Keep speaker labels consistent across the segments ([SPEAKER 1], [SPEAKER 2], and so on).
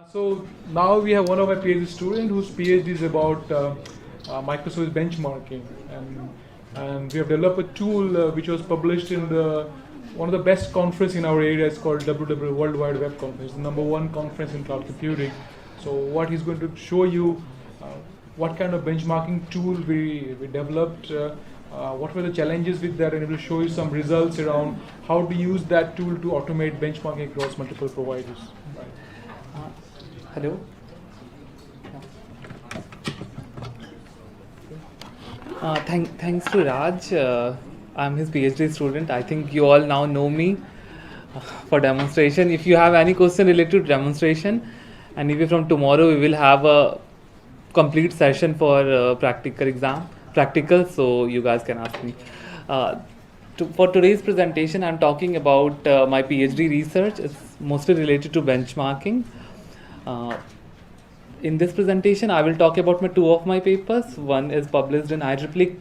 [SPEAKER 1] So now we have one of my PhD students whose PhD is about microservice benchmarking, and we have developed a tool which was published in the one of the best conference in our area. It's called WW World Wide Web Conference, the number one conference in cloud computing. So what he's going to show you, what kind of benchmarking tool we developed. What were the challenges with that, and it will show you some results around how to use that tool to automate benchmarking across multiple providers.
[SPEAKER 2] Hello. Thanks to Raj. I'm his PhD student. I think you all now know me for demonstration. If you have any question related to demonstration, and maybe from tomorrow we will have a complete session for practical, so you guys can ask me. For today's presentation, I'm talking about my PhD research. It's mostly related to benchmarking. In this presentation, I will talk about two of my papers. One is published in IEEE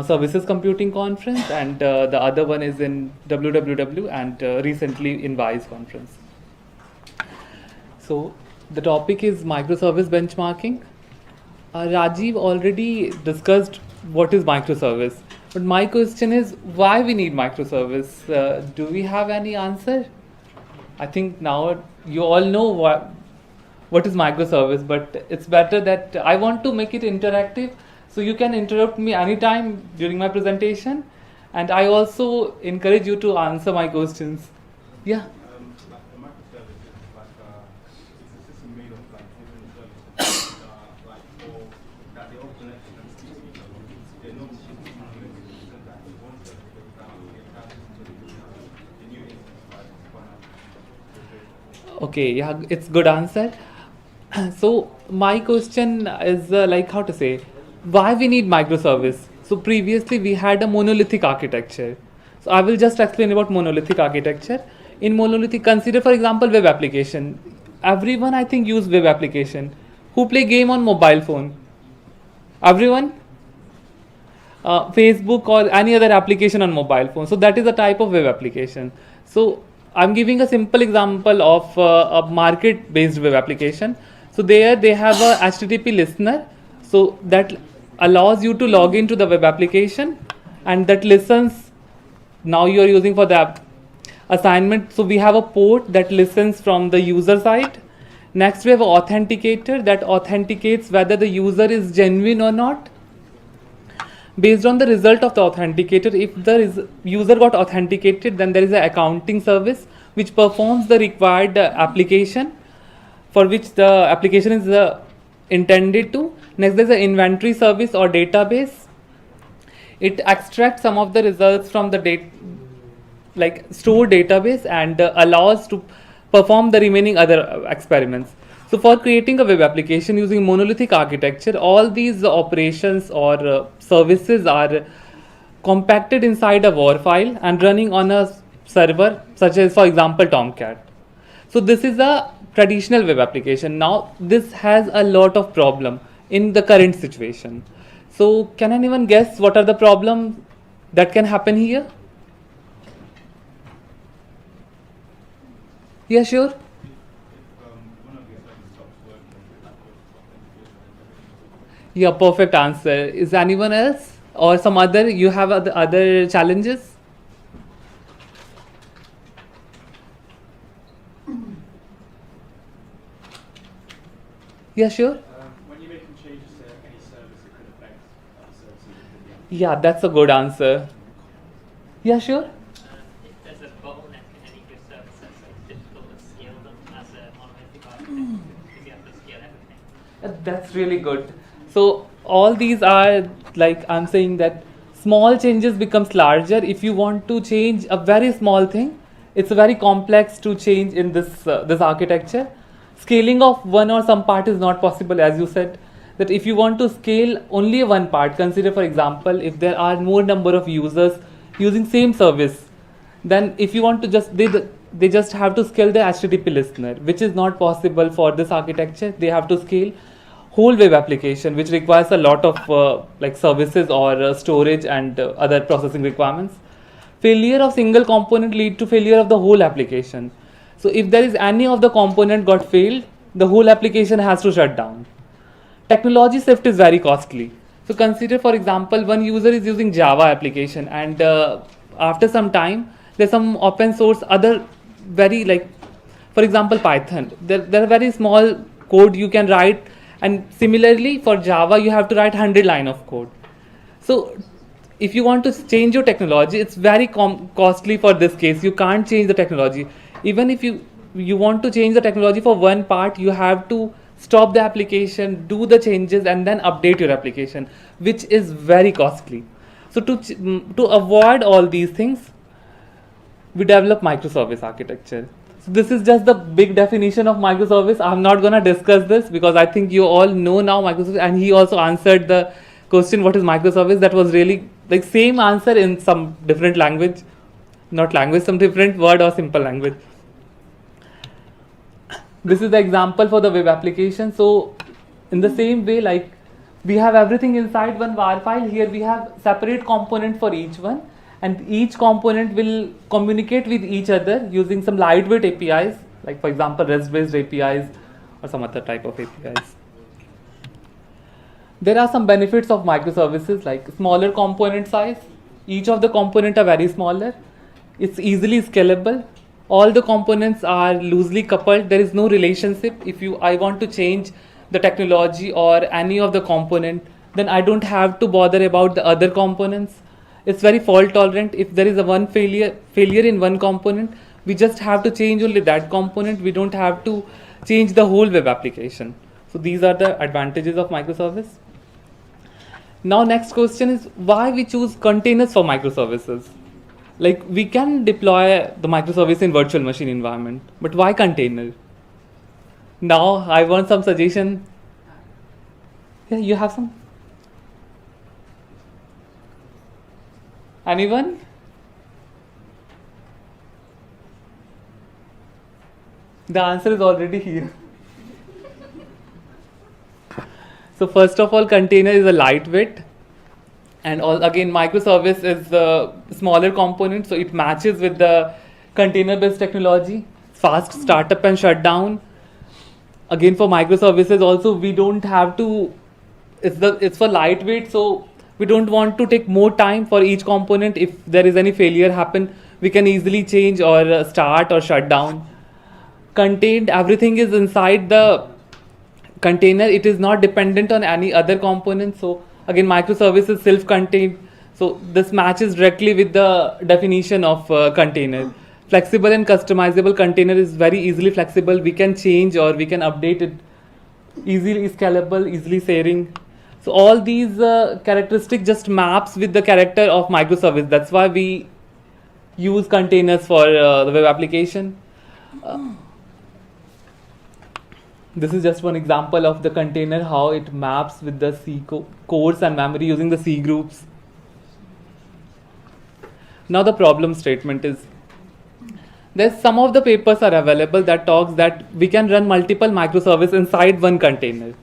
[SPEAKER 2] Services Computing Conference, and the other one is in WWW and recently in WISE conference. So the topic is microservice benchmarking. Rajiv already discussed what is microservice, but my question is why we need microservice. Do we have any answer? I think now you all know what is microservice, but it's better that I want to make it interactive, so you can interrupt me anytime during my presentation, and I also encourage you to answer my questions. Yeah.
[SPEAKER 3] A microservice is it's a system made of different services, that they all connect and speak to each other. They're not system that one service goes down, it passes to the new instance.
[SPEAKER 2] Okay. Yeah, it's good answer. So my question is how to say, why we need microservice? So previously we had a monolithic architecture. So I will just explain about monolithic architecture. In monolithic, consider for example web application. Everyone I think use web application. Who play game on mobile phone? Everyone? Facebook or any other application on mobile phone. So that is a type of web application. So I'm giving a simple example of a market-based web application. So there they have a HTTP listener, so that allows you to log into the web application, and that listens. Now you are using for the assignment. So we have a port that listens from the user side. Next we have an authenticator that authenticates whether the user is genuine or not. Based on the result of the authenticator, if the user got authenticated, then there is an accounting service which performs the required application for which the application is intended to. Next, there is an inventory service or database. It extracts some of the results from the stored database and allows to perform the remaining other experiments. So for creating a web application using monolithic architecture, all these operations or services are compacted inside a WAR file and running on a server such as, for example, Tomcat. So this is a traditional web application. Now this has a lot of problem in the current situation. So can anyone guess what are the problems that can happen here? Yeah, sure. Yeah, perfect answer. Is anyone else or some other? You have other challenges? Yeah, sure.
[SPEAKER 3] When you're making changes to any service, it could affect other services within the application.
[SPEAKER 2] Yeah, that's a good answer. Yeah, sure.
[SPEAKER 4] If there's a bottleneck in any good service, it's difficult to scale them as a monolithic architecture because you have to scale everything.
[SPEAKER 2] That's really good. So all these are I'm saying that small changes becomes larger. If you want to change a very small thing, it's very complex to change in this architecture. Scaling of one or some part is not possible, as you said. That if you want to scale only one part, consider for example if there are more number of users using same service, then if you want to they just have to scale the HTTP listener, which is not possible for this architecture. They have to scale whole web application, which requires a lot of services or storage and other processing requirements. Failure of single component lead to failure of the whole application. So if there is any of the component got failed, the whole application has to shut down. Technology shift is very costly. So consider, for example, one user is using Java application, and after some time, there's some open source other very like, for example, Python. There are very small code you can write, and similarly for Java, you have to write 100 line of code. So if you want to change your technology, it's very costly for this case. You can't change the technology. Even if you want to change the technology for one part, you have to stop the application, do the changes, and then update your application, which is very costly. So to avoid all these things, we develop microservice architecture. So this is just the big definition of microservice. I'm not gonna discuss this because I think you all know now microservice, and he also answered the question what is microservice. That was really like same answer in some different language, not language, some different word or simple language. This is the example for the web application. So in the same way, like we have everything inside one var file. Here we have separate component for each one, and each component will communicate with each other using some lightweight APIs, like for example REST-based APIs or some other type of APIs. There are some benefits of microservices, like smaller component size. Each of the components are very smaller. It's easily scalable. All the components are loosely coupled. There is no relationship. If I want to change the technology or any of the component, then I don't have to bother about the other components. It's very fault tolerant. If there is a one failure in one component, we just have to change only that component. We don't have to change the whole web application. So these are the advantages of microservice. Now next question is why we choose containers for microservices. Like we can deploy the microservice in virtual machine environment, but why container? Now I want some suggestion. Yeah, you have some? Anyone? The answer is already here. So first of all, container is a lightweight, and again microservice is the smaller component, so it matches with the container-based technology. Fast startup and shutdown. Again for microservices also we don't have to. It's for lightweight, so we don't want to take more time for each component. If there is any failure happen, we can easily change or start or shut down. Contained, everything is inside the container. It is not dependent on any other component. So again, microservice is self-contained. So this matches directly with the definition of container. Flexible and customizable container is very easily flexible. We can change or we can update it. Easily scalable, easily sharing. So all these characteristics just maps with the character of microservice. That's why we use containers for the web application. This is just one example of the container, how it maps with the C cores and memory using the C groups. Now the problem statement is, there's some of the papers are available that talks that we can run multiple microservices inside one container.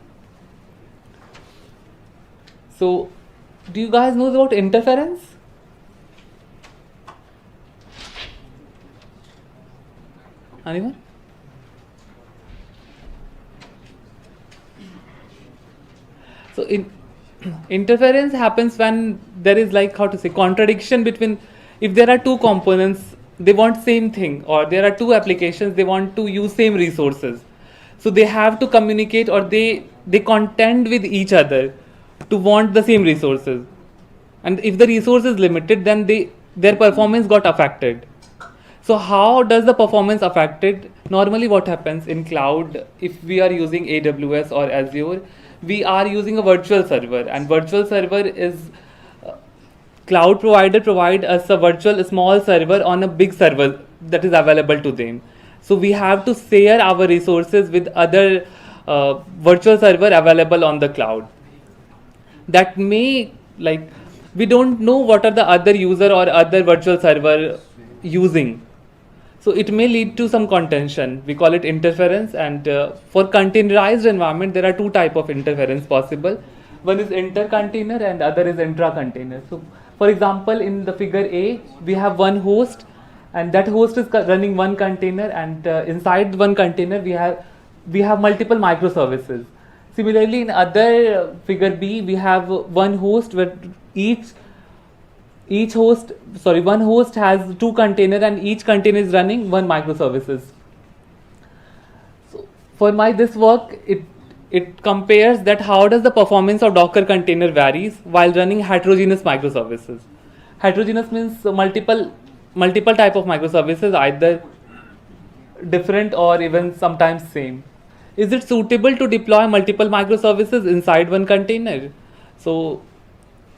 [SPEAKER 2] So, do you guys know about interference? Anyone? So interference happens when there is like, how to say, contradiction between, if there are two components, they want same thing, or there are two applications, they want to use same resources. So they have to communicate, or they contend with each other to want the same resources. And if the resource is limited, then their performance got affected. So how does the performance affected? Normally what happens in cloud, if we are using AWS or Azure, we are using a virtual server, and virtual server is cloud provider provide us a virtual small server on a big server that is available to them. So we have to share our resources with other virtual server available on the cloud. That may, like, we don't know what are the other user or other virtual server using. So it may lead to some contention. We call it interference. And for containerized environment, there are two types of interference possible. One is inter-container and other is intra-container. So for example, in the figure A, we have one host, and that host is running one container, and inside one container we have we have multiple microservices. Similarly, in other figure B, we have one host where one host has two containers and each container is running one microservices. So for this work, it compares that how does the performance of Docker container varies while running heterogeneous microservices. Heterogeneous means multiple type of microservices, either different or even sometimes same. Is it suitable to deploy multiple microservices inside one container? So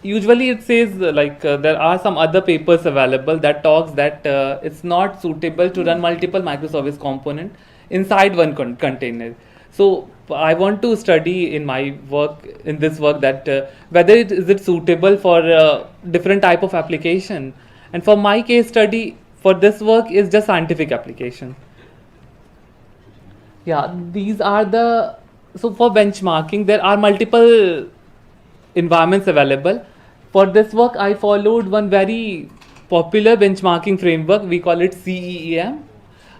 [SPEAKER 2] usually it says there are some other papers available that talks that it's not suitable to run multiple microservice component inside one container. So I want to study in my work, in this work, that whether is it suitable for different type of application. And for my case study for this work is just scientific application. Yeah, these are the, so for benchmarking there are multiple environments available. For this work I followed one very popular benchmarking framework, we call it CEEM.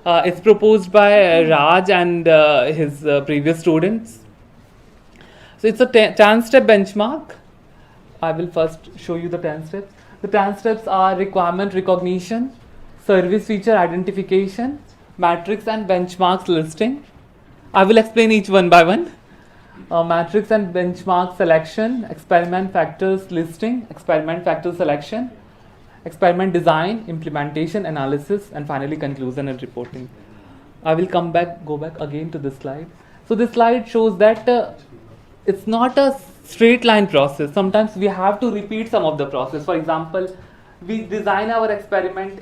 [SPEAKER 2] It's proposed by Raj and his previous students. So it's a 10-step benchmark. I will first show you the 10 steps. The 10 steps are requirement recognition, service feature identification, matrix and benchmarks listing. I will explain each one by one. Matrix and benchmark selection, experiment factors listing, experiment factor selection, experiment design, implementation, analysis, and finally conclusion and reporting. I will go back again to this slide. So this slide shows that it's not a straight line process. Sometimes we have to repeat some of the process. For example, we design our experiment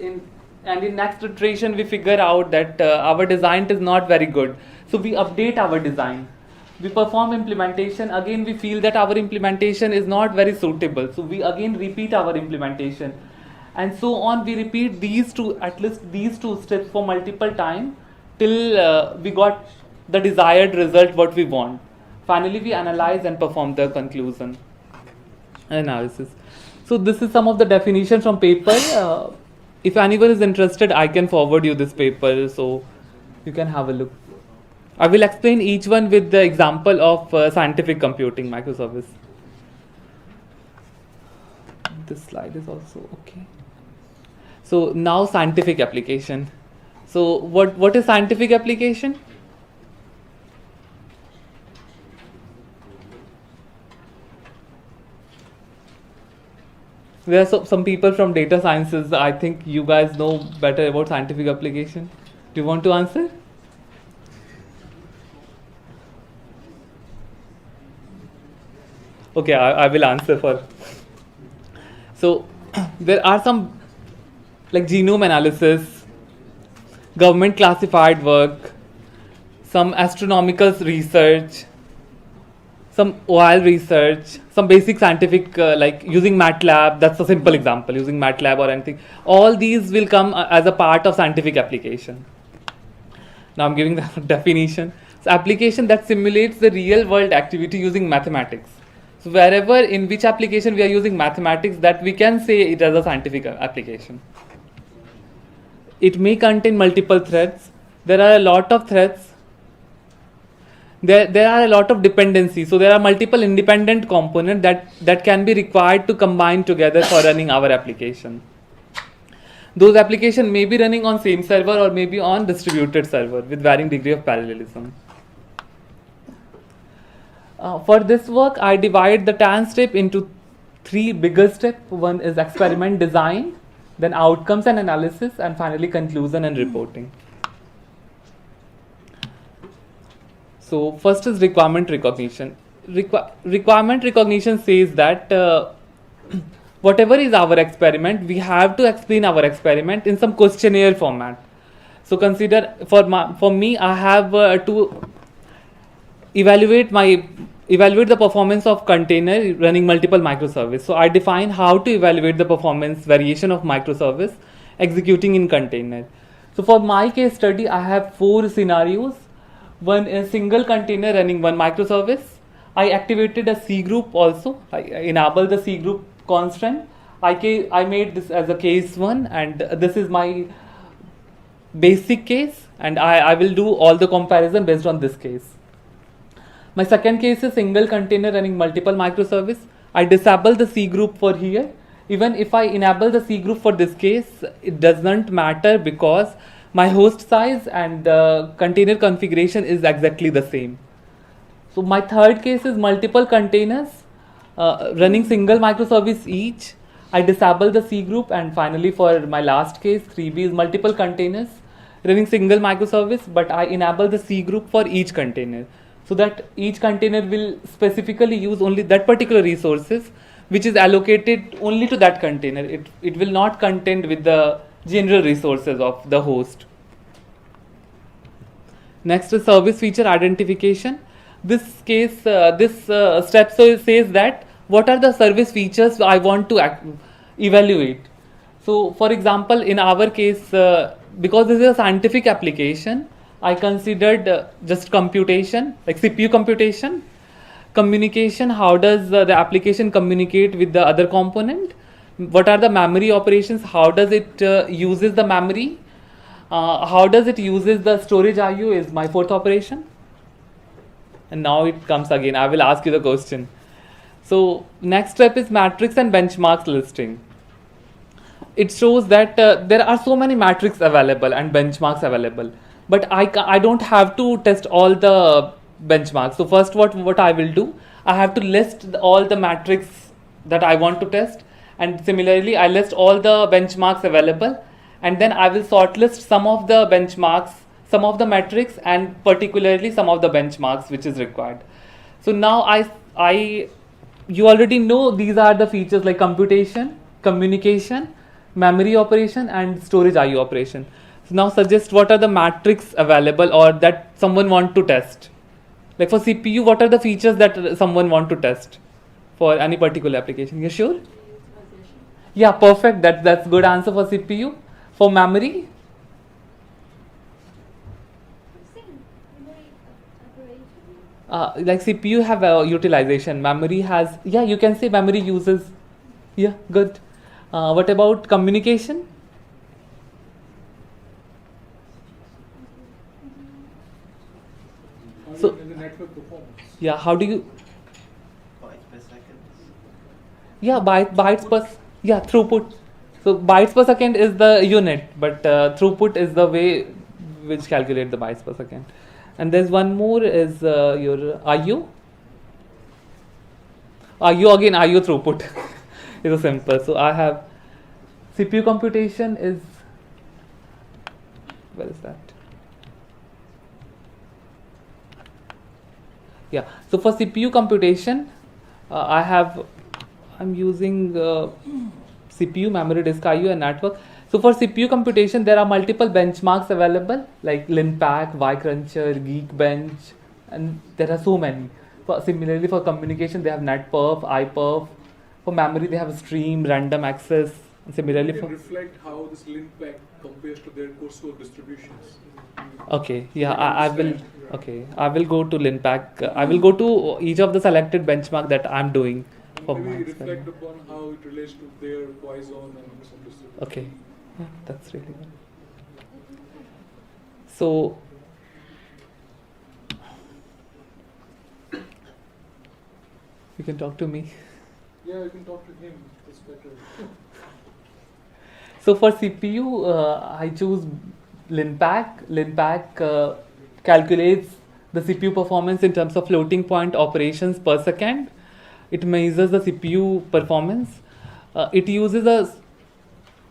[SPEAKER 2] and in next iteration we figure out that our design is not very good. So we update our design. We perform implementation, again we feel that our implementation is not very suitable. So we again repeat our implementation. And so on, we repeat at least these two steps for multiple times till we got the desired result what we want. Finally, we analyze and perform the conclusion analysis. So this is some of the definitions from paper. If anyone is interested, I can forward you this paper so you can have a look. I will explain each one with the example of scientific computing microservice. This slide is also okay. So now scientific application. So what is scientific application? There are some people from data sciences. I think you guys know better about scientific application. Do you want to answer? Okay, I will answer for. So there are some like genome analysis, government classified work, some astronomical research, some oil research, some basic scientific like using MATLAB. That's a simple example, using MATLAB or anything. All these will come as a part of scientific application. Now I'm giving the definition. So application that simulates the real world activity using mathematics. So wherever in which application we are using mathematics, that we can say it as a scientific application. It may contain multiple threads. There are a lot of threads. There are a lot of dependencies. So there are multiple independent components that can be required to combine together for running our application. Those applications may be running on same server or maybe on distributed server with varying degree of parallelism. For this work, I divide the 10 step into 3 bigger steps. One is experiment design, then outcomes and analysis, and finally conclusion and reporting. So first is requirement recognition. Requirement recognition says that whatever is our experiment, we have to explain our experiment in some questionnaire format. So consider for me, I have to evaluate the performance of container running multiple microservices. So I define how to evaluate the performance variation of microservice executing in container. So for my case study, I have 4 scenarios. One is single container running one microservice. I activated a C group also. I enabled the C group constraint. I made this as a case 1, and this is my basic case, and I will do all the comparison based on this case. My second case is single container running multiple microservice. I disable the C group for here. Even if I enable the C group for this case, it does not matter because my host size and the container configuration is exactly the same. So my third case is multiple containers running single microservice each. I disable the C group, and finally for my last case 3B is multiple containers running single microservice, but I enable the C group for each container, so that each container will specifically use only that particular resources which is allocated only to that container. It will not contend with the general resources of the host. Next is service feature identification. This case, step says that what are the service features I want to evaluate. So, for example, in our case, because this is a scientific application, I considered just computation, like CPU computation, communication. How does the application communicate with the other component? What are the memory operations? How does it uses the memory? How does it uses the storage IO is my fourth operation. And now it comes again. I will ask you the question. So next step is matrix and benchmarks listing. It shows that there are so many metrics available and benchmarks available, but I don't have to test all the benchmarks. So first what I will do, I have to list all the metrics that I want to test, and similarly I list all the benchmarks available, and then I will shortlist some of the benchmarks, some of the metrics, and particularly some of the benchmarks which is required. So now you already know these are the features like computation, communication, memory operation, and storage IO operation. So now suggest what are the metrics available or that someone want to test. Like for CPU, what are the features that someone want to test for any particular application? You sure? Yeah, perfect. That's good answer for CPU. For memory, like CPU have a utilization, memory has, yeah, you can say memory uses, yeah, good. What about communication? So
[SPEAKER 1] the network performance.
[SPEAKER 2] yeah, how do you,
[SPEAKER 3] Bytes per second.
[SPEAKER 2] yeah, bytes per, yeah, throughput. So bytes per second is the unit, but throughput is the way which calculate the bytes per second. And there's one more is your IO. IO again, IO throughput is a simple. So I have CPU computation is, where is that? Yeah, so for CPU computation, I'm using CPU, memory disk IO, and network. So for CPU computation, there are multiple benchmarks available like Linpack, Ycruncher, Geekbench, and there are so many. Similarly, for communication, they have NetPerf, iPerf. For memory, they have Stream, Random Access. And similarly,
[SPEAKER 1] You
[SPEAKER 2] for
[SPEAKER 1] can reflect how this Linpack compares to their coursework distributions.
[SPEAKER 2] okay, yeah,
[SPEAKER 1] You can
[SPEAKER 2] I will.
[SPEAKER 1] understand, right.
[SPEAKER 2] Okay, I will go to Linpack. I will go to each of the selected benchmark that I'm doing for my
[SPEAKER 1] Maybe reflect
[SPEAKER 2] experiment.
[SPEAKER 1] upon how it relates to their Quizon and some distribution.
[SPEAKER 2] Okay, yeah, that's really good. So you can talk to me.
[SPEAKER 1] Yeah, you can talk to him. It's better.
[SPEAKER 2] So for CPU, I choose Linpack. Linpack calculates the CPU performance in terms of floating point operations per second. It measures the CPU performance. It uses a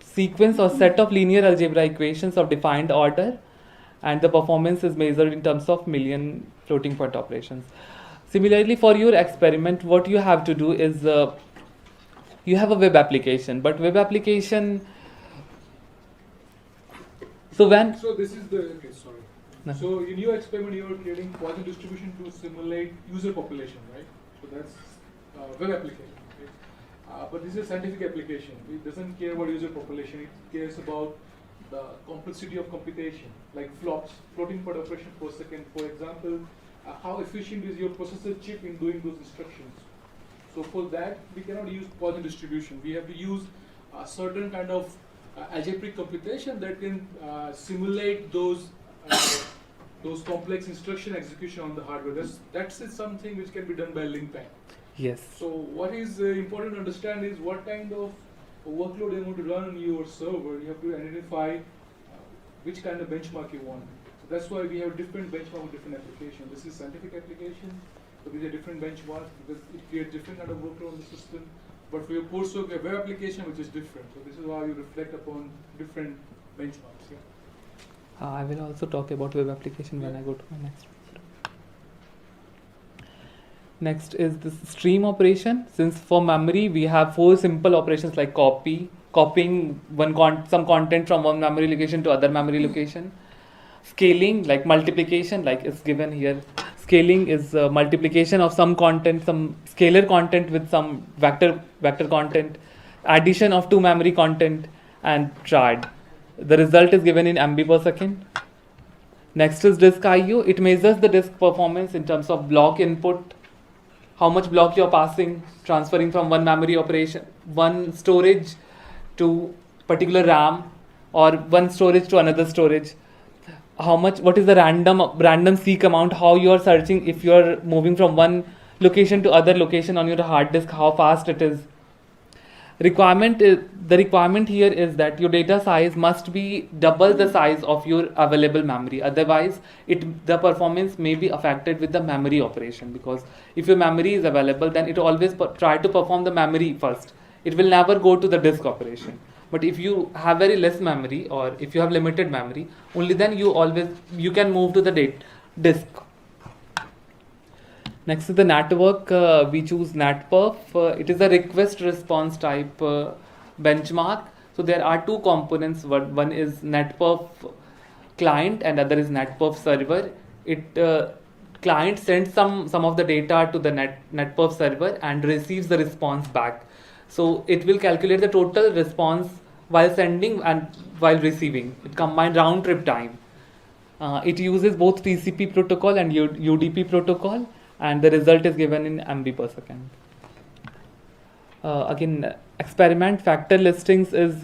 [SPEAKER 2] sequence or set of linear algebra equations of defined order, and the performance is measured in terms of million floating point operations. Similarly, for your experiment, what you have to do is you have a web application, but web application. So when
[SPEAKER 1] So this is the, okay, sorry.
[SPEAKER 2] No.
[SPEAKER 1] So in your experiment, you are creating Poisson distribution to simulate user population, right? So that's web application. Okay? But this is a scientific application. It doesn't care about user population. It cares about the complexity of computation, like flops, floating point operation per second. For example, how efficient is your processor chip in doing those instructions? So for that, we cannot use Poisson distribution. We have to use a certain kind of algebraic computation that can simulate those complex instruction execution on the hardware. That's something which can be done by LINPACK.
[SPEAKER 2] Yes.
[SPEAKER 1] So what is important to understand is what kind of workload you want to run on your server. You have to identify which kind of benchmark you want. So that's why we have different benchmark with different applications. This is scientific application, so these are different benchmarks because it creates different kind of workload on the system. But for your coursework, you have web application which is different. So this is why you reflect upon different benchmarks. Yeah.
[SPEAKER 2] I will also talk about web application when I go to my next one. Next is this stream operation. Since for memory we have 4 simple operations like copying some content from one memory location to other memory location. Scaling, like multiplication, like it's given here. Scaling is multiplication of some content, some scalar content with some vector content. Addition of 2 memory content, and triad. The result is given in MB per second. Next is disk IO. It measures the disk performance in terms of block input, how much block you're passing, transferring from one memory operation, one storage to particular RAM, or one storage to another storage. What is the random seek amount, how you are searching if you are moving from one location to other location on your hard disk, how fast it is. The requirement here is that your data size must be double the size of your available memory. Otherwise, the performance may be affected with the memory operation, because if your memory is available, then it will always try to perform the memory first. It will never go to the disk operation. But if you have very less memory, or if you have limited memory, only then you can move to the disk. Next is the network. We choose NetPerf. It is a request response type benchmark. So there are 2 components. One is NetPerf client and other is NetPerf server. Client sends some of the data to the NetPerf server and receives the response back. So it will calculate the total response while sending and while receiving. It combines round trip time. It uses both TCP protocol and UDP protocol, and the result is given in MB per second. Again, experiment factor listings is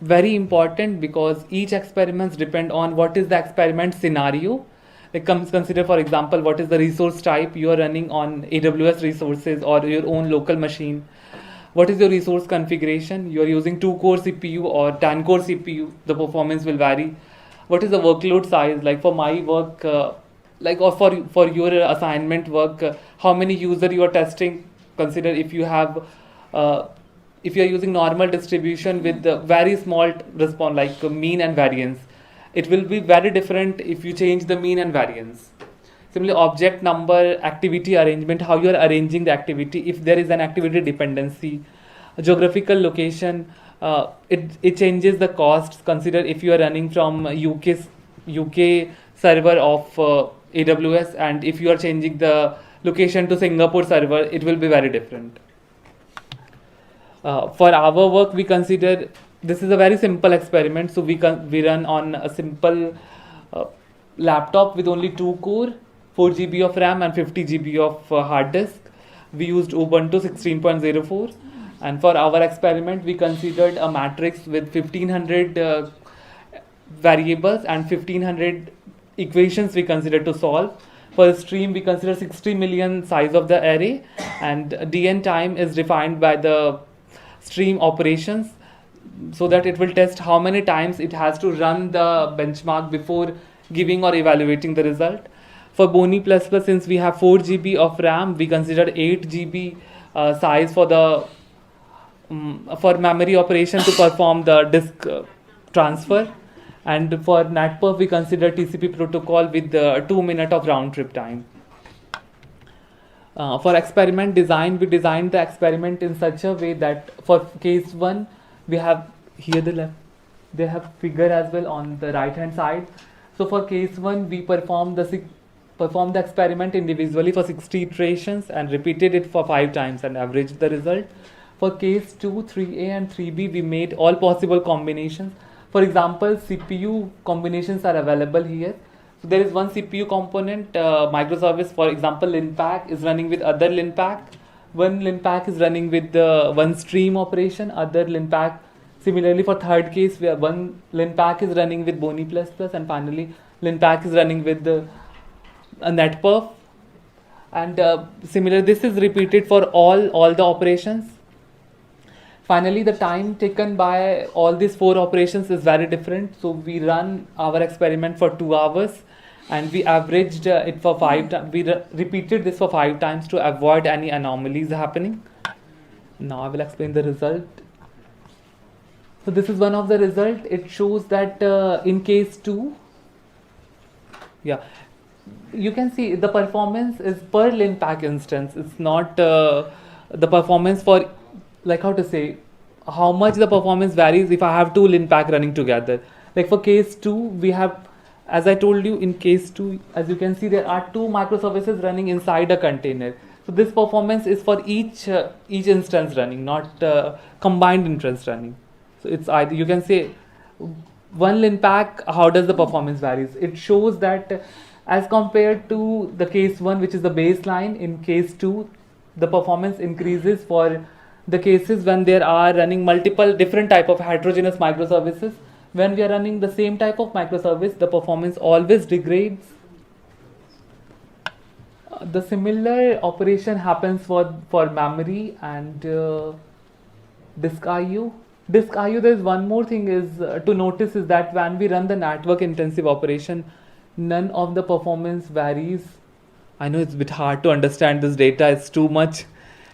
[SPEAKER 2] very important, because each experiments depend on what is the experiment scenario. Consider, for example, what is the resource type you are running on AWS resources or your own local machine. What is your resource configuration? You are using 2-core CPU or 10-core CPU, the performance will vary. What is the workload size? Like for my work, or for your assignment work, how many user you are testing? Consider if you are using normal distribution with very small response, like mean and variance, it will be very different if you change the mean and variance. Similarly, object number, activity arrangement, how you are arranging the activity, if there is an activity dependency. Geographical location, it changes the costs. Consider if you are running from UK server of AWS, and if you are changing the location to Singapore server, it will be very different. For our work, we consider this is a very simple experiment. So we run on a simple laptop with only 2 core, 4 GB of RAM and 50 GB of hard disk. We used Ubuntu 16.04, and for our experiment we considered a matrix with 1500 variables and 1500 equations we considered to solve. For stream we consider 60 million size of the array, and DN time is defined by the stream operations, so that it will test how many times it has to run the benchmark before giving or evaluating the result. For Boni++, since we have 4 GB of RAM, we consider 8 GB size for memory operation to perform the disk transfer. And for NetPerf, we consider TCP protocol with 2 minutes of round trip time. For experiment design, we designed the experiment in such a way that for case 1, we have here they have figure as well on the right hand side. So for case 1, we performed the experiment individually for 60 iterations and repeated it for 5 times and averaged the result. For case 2, 3A and 3B, we made all possible combinations. For example, CPU combinations are available here. So there is one CPU component, microservice, for example, LINPACK is running with other LINPACK. One LINPACK is running with one stream operation, other LINPACK Similarly, for third case, where one linpack is running with Boni++, and finally linpack is running with the netperf. And similar, this is repeated for all the operations. Finally, the time taken by all these 4 operations is very different. So we run our experiment for 2 hours, and we averaged it for 5 times. We repeated this for 5 times to avoid any anomalies happening. Now I will explain the result. So this is one of the result. It shows that in case 2, you can see the performance is per linpack instance. It's not the performance for, like, how to say, how much the performance varies if I have 2 linpack running together. Like for case 2, we have, as I told you, in case 2, as you can see, there are 2 microservices running inside a container. So this performance is for each instance running, not combined instance running. So it's either, you can say, one linpack, how does the performance varies? It shows that as compared to the case 1, which is the baseline, in case 2, the performance increases for the cases when there are running multiple different type of heterogeneous microservices. When we are running the same type of microservice, the performance always degrades. The similar operation happens for memory and disk IO. Disk IO, there is one more thing is to notice is that when we run the network intensive operation, none of the performance varies. I know it's a bit hard to understand this data, it's too much.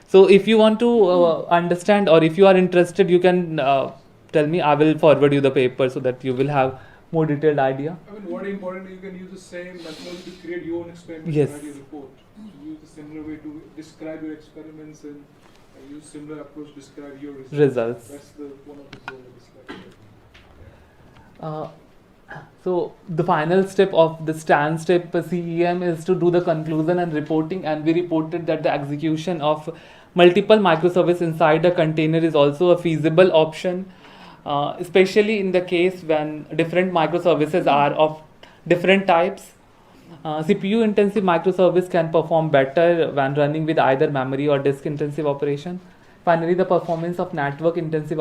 [SPEAKER 2] So if you want to understand, or if you are interested, you can tell me. I will forward you the paper so that you will have more detailed idea.
[SPEAKER 1] I mean, what important, you can use the same methodology to create your own experiments
[SPEAKER 2] Yes.
[SPEAKER 1] and write your report. Use the similar way to describe your experiments and use similar approach to describe your results. That's the one of the goal of this lecture.
[SPEAKER 2] So the final step of the stand step CEM is to do the conclusion and reporting, and we reported that the execution of multiple microservices inside a container is also a feasible option, especially in the case when different microservices are of different types. CPU intensive microservice can perform better when running with either memory or disk intensive operation. Finally, the performance of network intensive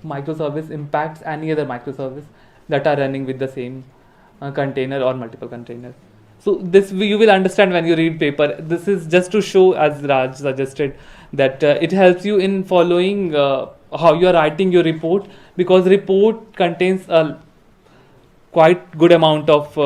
[SPEAKER 2] microservice impacts any other microservice that are running with the same container or multiple containers. So this you will understand when you read paper. This is just to show, as Raj suggested, that it helps you in following how you are writing your report, because report contains a quite good amount of